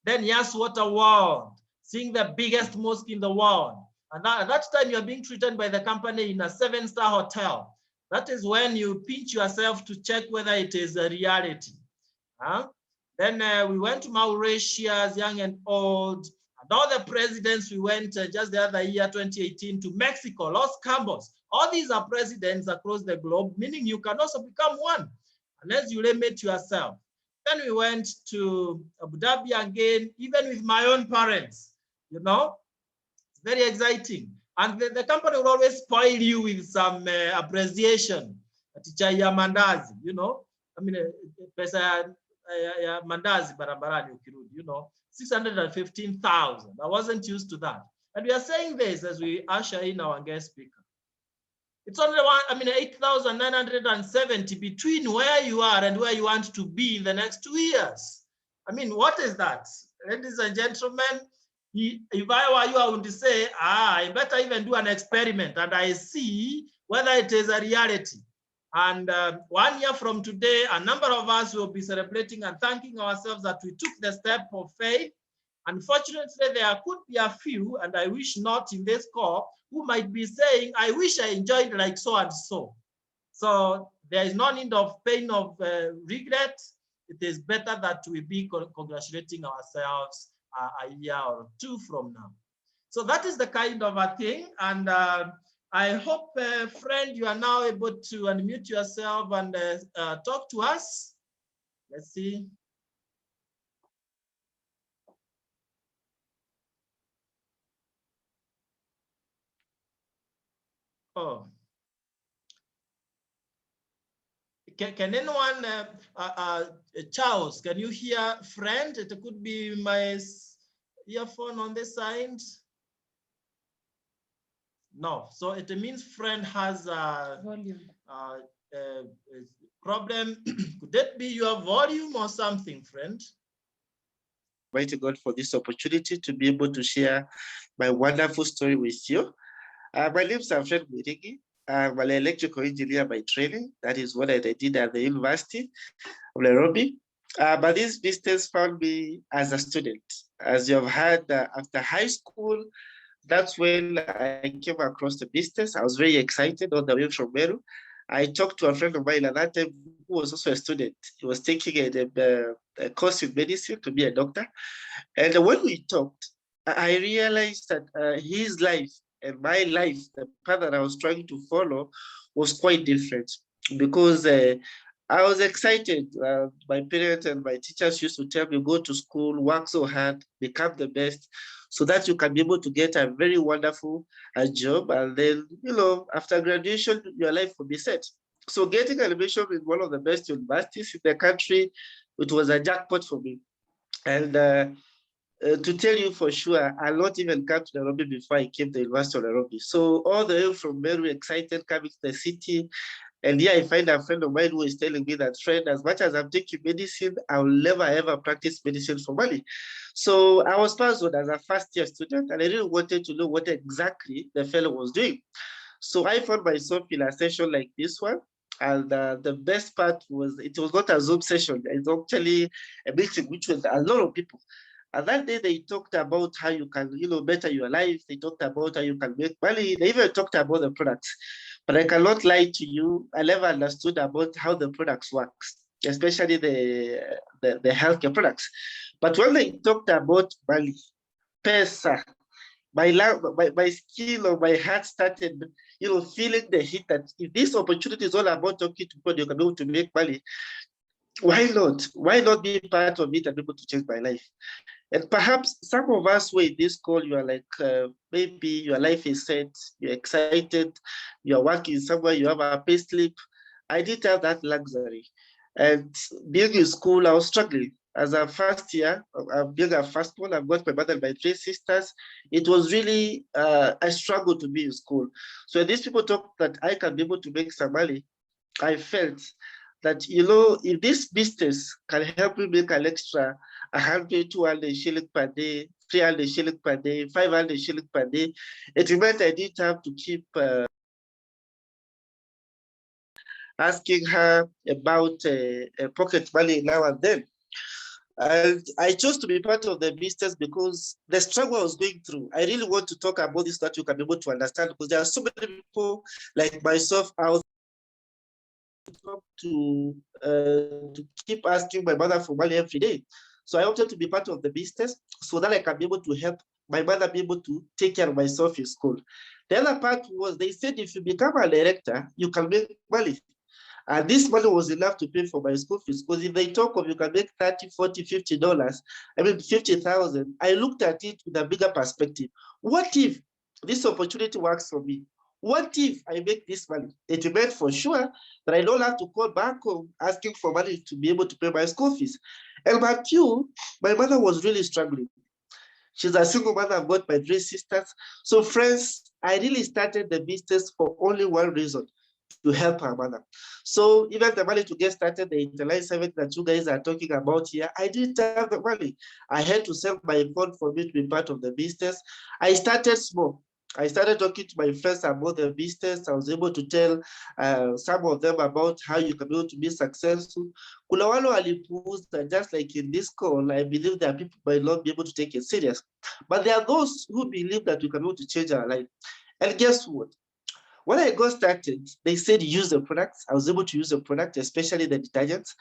Then Yas Water World, seeing the biggest mosque in the world. And at that time, you're being treated by the company in a 7-star hotel. That is when you pinch yourself to check whether it is a reality. Then we went to Mauritius, young and old. And all the presidents, we went just the other year, 2018, to Mexico, Los Cabos. All these are presidents across the globe, meaning you can also become one, unless you limit yourself. Then we went to Abu Dhabi again, even with my own parents, you know. It's very exciting. And the company will always spoil you with some appreciation, you know. I mean, mandazi barabarani ukirudi, you know, 615,000. I wasn't used to that. And we are saying this as we usher in our guest speaker. It's only 8,970 between where you are and where you want to be in the next 2 years. I mean, what is that? Ladies and gentlemen, if I were you, I would say, I better even do an experiment and I see whether it is a reality. And 1 year from today, a number of us will be celebrating and thanking ourselves that we took the step of faith. Unfortunately, there could be a few, and I wish not in this call, who might be saying, I wish I enjoyed like so and so. So there is no need of pain of regret. It is better that we be congratulating ourselves a year or two from now. So that is the kind of a thing. And I hope, friend, you are now able to unmute yourself and talk to us. Let's see. Oh. Can anyone, Charles, can you hear friend? It could be my earphone on this side. No, so it means friend has a problem. Could that be your volume or something, friend? Mighty God for this opportunity to be able to share my wonderful story with you. My name is Mwirigi. I'm an electrical engineer by training. That is what I did at the University of Nairobi. But this business found me as a student. As you have heard, after high school, that's when I came across the business. I was very excited on the way from Meru. I talked to a friend of mine at that time who was also a student. He was taking a course in medicine to be a doctor. And when we talked, I realized that his life and my life, the path that I was trying to follow, was quite different because I was excited. My parents and my teachers used to tell me, go to school, work so hard, become the best, so that you can be able to get a very wonderful job. And then, you know, after graduation, your life will be set. So getting admission in one of the best universities in the country, it was a jackpot for me. And to tell you for sure, I'll not even come to Nairobi before I came to the University of Nairobi. So all the way from Meru, excited coming to the city. And here I find a friend of mine who is telling me that, friend, as much as I'm taking medicine, I'll never ever practice medicine for money. So I was puzzled as a first-year student, and I really wanted to know what exactly the fellow was doing. So I found myself in a session like this one. And the best part was, it was not a Zoom session. It's actually a meeting which was a lot of people. And that day they talked about how you can, you know, better your life. They talked about how you can make money. They even talked about the products. But I cannot lie to you, I never understood about how the products works, especially the healthcare products. But when they talked about money, pesa, my skill or my heart started, you know, feeling the heat that if this opportunity is all about talking to people, you can be able to make money. Why not? Why not be part of it and be able to change my life? And perhaps some of us who in this call, you are like, maybe your life is set, you're excited, you're working somewhere, you have a pay slip. I didn't have that luxury. And being in school, I was struggling. As a first year, being a firstborn, I've got my mother and my three sisters. It was really a struggle to be in school. So when these people talk that I can be able to make some money, I felt that, you know, if this business can help me make an extra 100, 200 shillings per day, 300 shillings per day, 500 shillings per day, it meant I didn't have to keep asking her about pocket money now and then. And I chose to be part of the business because the struggle I was going through, I really want to talk about this so that you can be able to understand, because there are so many people like myself out to keep asking my mother for money every day. So I wanted to be part of the business so that I can be able to help my mother be able to take care of myself in school. The other part was they said if you become a director, you can make money. And this money was enough to pay for my school fees, because if they talk of you can make $30, $40, $50, I mean 50,000, I looked at it with a bigger perspective. What if this opportunity works for me? What if I make this money? It meant for sure that I don't have to call back home asking for money to be able to pay my school fees. And my two, my mother was really struggling. She's a single mother. I've got my 3 sisters. So friends, I really started the business for only one reason, to help her mother. So even the money to get started, the interline service that you guys are talking about here, I didn't have the money. I had to sell my phone for me to be part of the business. I started small. I started talking to my friends about the business. I was able to tell some of them about how you can be able to be successful. Kuna wale walipuuza, just like in this call, I believe that people might not be able to take it serious. But there are those who believe that we can be able to change our life. And guess what? When I got started, they said use the products. I was able to use the product, especially the detergents.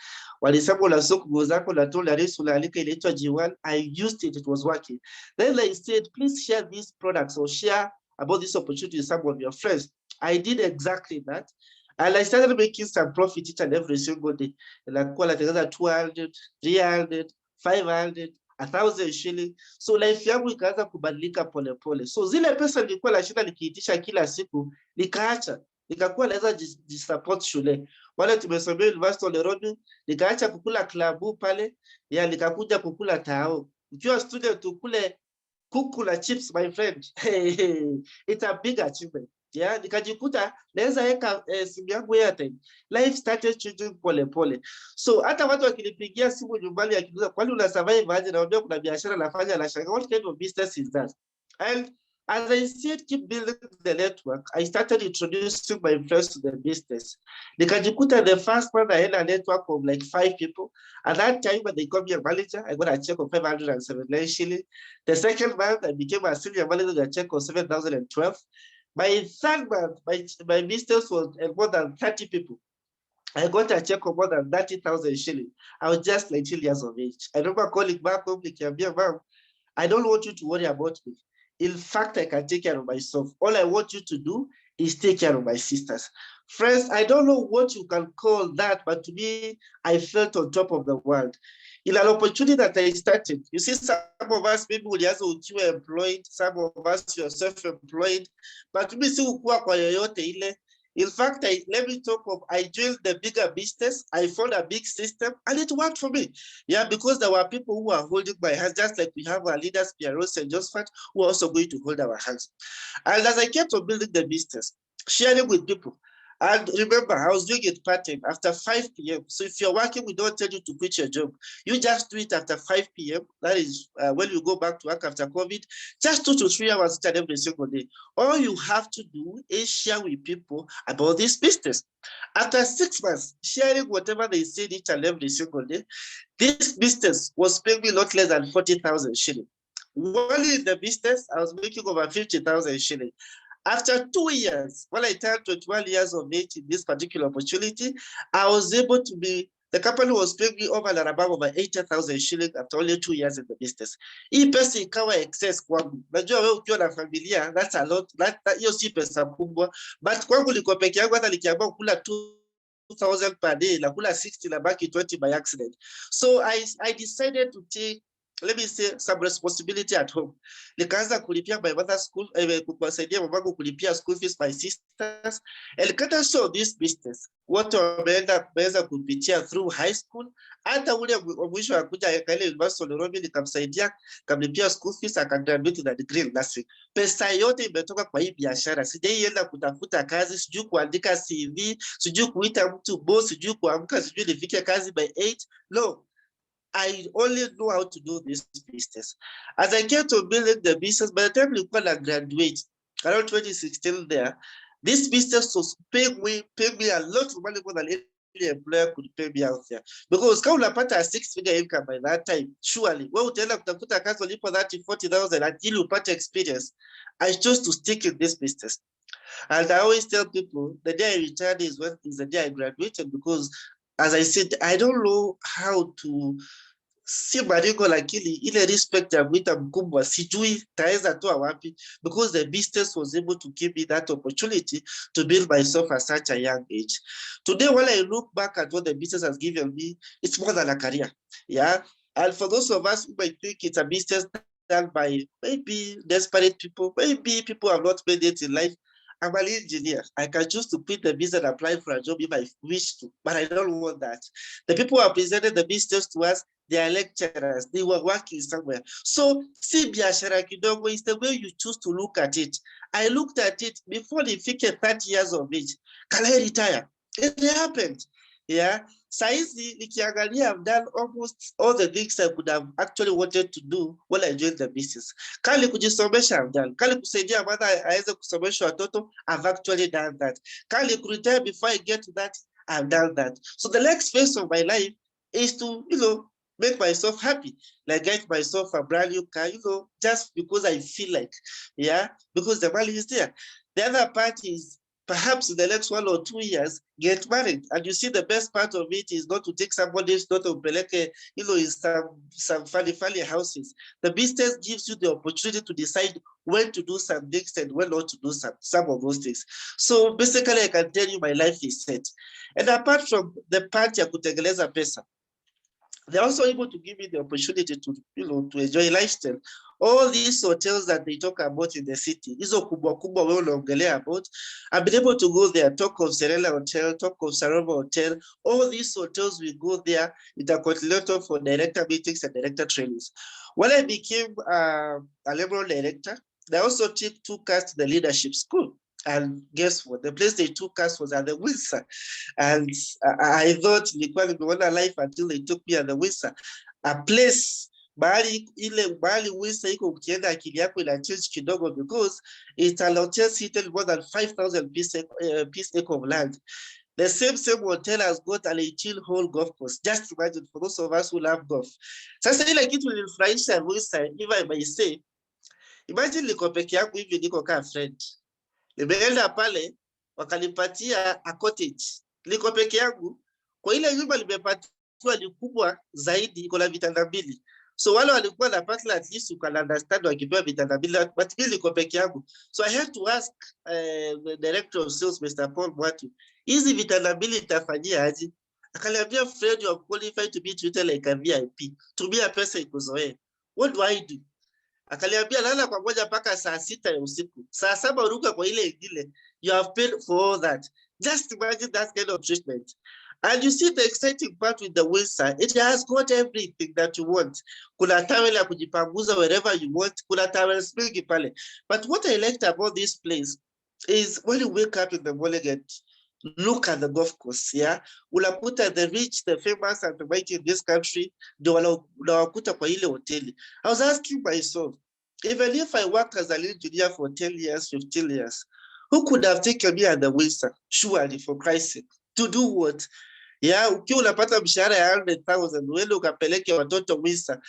I used it, it was working. Then they said, please share these products or share about this opportunity with some of your friends. I did exactly that. And I started making some profit each and every single day. Like 200, 300, 500. 1,000 shilling. So life yangu ikaanza kubadilika polepole. So zile pesa nilikuwa nashinda nikiitisha kila siku, nikaacha. Nikakuwa naweza jisupport shule. Wale tumesomea University of Nairobi, nikaacha kukula klabu pale, ya nikakuja kukula tao. Ukiwa student ukule kuku na chips, my friend. It's a big achievement. Yeah, nikajikuta naweza weka simu yangu Airtime. Life started changing pole pole. So hata watu wakinipigia simu nyumbani akiuliza kwani una survive aje, naambia kuna biashara nafanya, na shanga what kind of business is that? And as I said, keep building the network, I started introducing my friends to the business. Nikajikuta the first month I had a network of like 5 people. At that time when they called me a manager, I got a check of 579 shilling. The second month I became a senior manager, a check of 7,012. My third month, my business was more than 30 people. I got a check of more than 30,000 shillings. I was just 19 years of age. I remember calling back home, Mom, I don't want you to worry about me. In fact, I can take care of myself. All I want you to do is take care of my sisters. Friends, I don't know what you can call that, but to me, I felt on top of the world. In an opportunity that I started, you see, some of us, maybe we are employed, some of us, you're self-employed, but to me, in fact, let me talk of, I joined the bigger business, I found a big system, and it worked for me. Yeah, because there were people who are holding my hands, just like we have our leaders, Pearose and Josephat, who are also going to hold our hands. And as I kept on building the business, sharing with people, and remember, I was doing it part-time after 5 p.m. So if you're working, we don't tell you to quit your job. You just do it after 5 p.m. That is when you go back to work after COVID, just 2 to 3 hours every single day. All you have to do is share with people about this business. After 6 months, sharing whatever they said each and every single day, this business was paying me not less than 40,000 shillings. While in the business, I was making over 50,000 shillings. After 2 years, when I turned 21 years of age in this particular opportunity, I was able to be, the company was paying me over and above over 80,000 shillings after only 2 years in the business. Hii pesa ikawa excess kwangu. Najua wewe ukiwa na familia, that's a lot, hiyo si pesa kubwa, but kwangu liko peke yangu, hata nikiamua kula 2,000 per day, na kula 60 na baki 20 by accident. So I decided to take, let me say, some responsibility at home. Nikaanza kulipia my mother's school, kuwasaidia mamangu kulipia school fees, my sisters, and kata show this business. Watu wameweza kupitia through high school, hata ule mwisho akuja kaile University of Nairobi nikamsaidia, kamlipia school fees, akagraduate na degree in nursing. Pesa yote imetoka kwa hii biashara. Sijaienda kutafuta kazi, sijui kuandika CV, sijui kuita mtu boss, sijui kuamka, sijui nifike kazi by 8. No. I only know how to do this business. As I came to building the business, by the time you call a graduate, around 2016 there, this business was paying me a lot of money more than any employer could pay me out there. Because kama unapata a 6-figure income by that time, surely, wewe utaenda kutafuta kazi ulipo 30,000-40,000 until you pata experience. I chose to stick in this business. And I always tell people, the day I retired is the day I graduated, because as I said, I don't know how to see maringo, lakini ile respect ya kuita mkubwa sijui taweza toa wapi, because the business was able to give me that opportunity to build myself at such a young age. Today, when I look back at what the business has given me, it's more than a career. Yeah. And for those of us who might think it's a business done by maybe desperate people, maybe people who have not made it in life, I'm an engineer. I can choose to quit the visa and apply for a job if I wish to, but I don't want that. The people who have presented the business to us, they are lecturers. They were working somewhere. So, si biashara kidogo is the way you choose to look at it. I looked at it before they fike 30 years of age. Can I retire? It happened. Yeah. Saizi, nikiangalia, I've done almost all the things I could have actually wanted to do when I joined the business. Kali kujisomesha, I've done. Kali kusaidia mother aweze kusomesha watoto, I've actually done that. Kali kuretire before I get to that, I've done that. So the next phase of my life is to, make myself happy, like get myself a brand new car, just because I feel like, because the money is there. The other part is perhaps in the next 1 or 2 years, get married. And you see, the best part of it is not to take somebody's daughter, in some funny houses. The business gives you the opportunity to decide when to do some things and when not to do some of those things. So basically, I can tell you my life is set. And apart from the part ya kutengeneza pesa, they're also able to give me the opportunity to, to enjoy lifestyle. All these hotels that they talk about in the city, hizo kubwa kubwa wewe unaongelea about, I've been able to go there, talk of Serena Hotel, talk of Sarova Hotel. All these hotels, we go there, Intercontinental for director meetings and director trainings. When I became a liberal director, they also took us to the leadership school. And guess what? The place they took us was at the Windsor. And I thought nilikuwa nimeona life until they took me at the Windsor. A place, mahali Windsor iko ukienda akili yako ina change kidogo, because it's a hotel seated more than 5,000 piece acre of land. The same hotel has got an 18-hole golf course. Just imagine, for those of us who love golf. Sasa ile kitu ilinifurahisha Windsor, if I may say, imagine niko peke yangu hivi, niko kaa friend. Nimeenda pale, wakanipatia a cottage. Niko peke yangu, kwa ile nyumba nimepatiwa ni kubwa zaidi, iko na vitanda 2. So wale walikuwa na partner, at least you can understand wakipewa vitanda 2, but mimi niko peke yangu. So I had to ask the director of sales, Mr. Paul Mwatu, hizi vitanda 2 itafanyia aje? Akaniambia, Fred, you are qualified to be treated like a VIP. Tumia pesa ikuzoee. What do I do? Akaniambia, lala kwa moja mpaka saa 6 ya usiku. Saa 7 uruka kwa ile ingine. You have paid for all that. Just imagine that kind of treatment. And you see the exciting part with the Windsor, it has got everything that you want. Kuna towel ya kujipanguza wherever you want. Kuna towel spring pale. But what I liked about this place is when you wake up in the morning and look at the golf course, unakuta the rich, the famous, and the mighty in this country, ndio unawakuta kwa ile hoteli. I was asking myself, even if I worked as an engineer for 10 years, 15 years, who could have taken me at the Windsor, surely, for Christ's sake, to do what? Ukiwa unapata mshahara ya 100,000, uende ukapeleke watoto Windsor,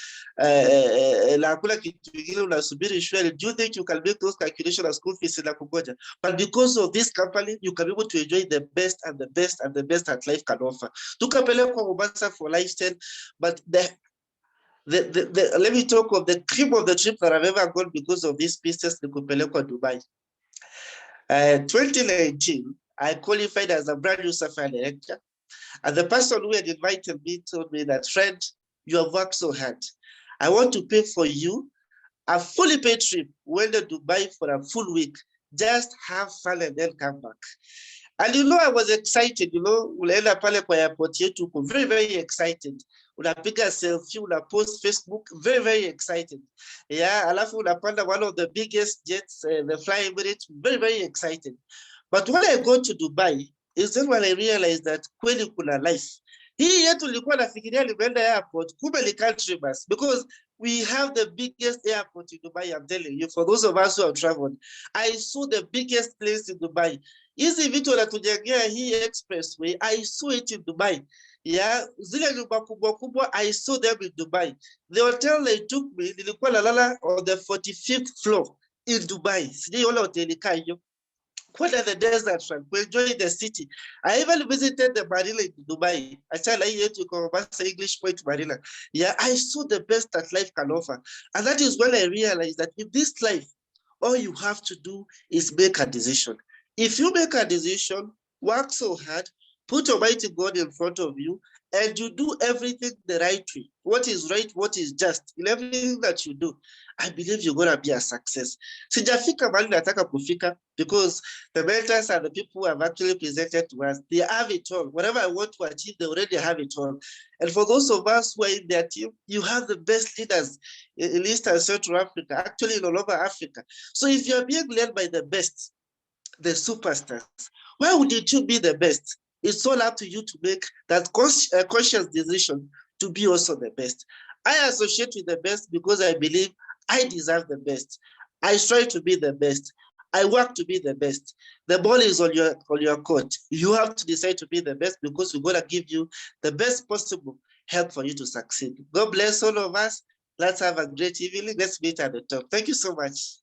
na hakuna kitu kingine unasubiri shule. Do you think you can make those calculations as school fees na kungoja? But because of this company, you can be able to enjoy the best and the best and the best that life can offer. Tukapelekwa Mombasa for lifestyle, but let me talk of the cream of the trip that I've ever gone because of this business. Nikupelekwa Dubai. 2019, I qualified as a brand new Sapphire director. And the person who had invited me told me that, Fred, you have worked so hard. I want to pay for you a fully paid trip. Went to Dubai for a full week. Just have fun and then come back. And I was excited. Unaenda pale kwa airport yetu, very, very excited. Unapiga selfie, unapost Facebook, very, very excited. Alafu unapanda one of the biggest jets, the Fly Emirates, very, very excited. But when I go to Dubai, is then when I realized that kweli kuna life. Hii yetu nilikuwa nafikiria nimeenda airport, kumbe ni country bus, because we have the biggest airport in Dubai. I'm telling you, for those of us who have traveled, I saw the biggest place in Dubai. Hizi vitu wanatujengea hii expressway, I saw it in Dubai. Zile nyumba kubwa kubwa, I saw them in Dubai. The hotel they took me, nilikuwa nalala on the 45th floor in Dubai. Sijaona hoteli kama hiyo. What are the deserts from? We enjoy the city. I even visited the marina in Dubai. I tell you to come English Point Marina. I saw the best that life can offer. And that is when I realized that in this life, all you have to do is make a decision. If you make a decision, work so hard, put Almighty God in front of you, and you do everything the right way, what is right, what is just, in everything that you do, I believe you're going to be a success. Sijafika mahali nataka kufika because the mentors and the people who have actually presented to us, they have it all. Whatever I want to achieve, they already have it all. And for those of us who are in their team, you have the best leaders in East and Central Africa, actually in all over Africa. So if you're being led by the best, the superstars, why would you be the best? It's all up to you to make that conscious decision to be also the best. I associate with the best because I believe I deserve the best. I strive to be the best. I work to be the best. The ball is on your court. You have to decide to be the best because we're going to give you the best possible help for you to succeed. God bless all of us. Let's have a great evening. Let's meet at the top. Thank you so much.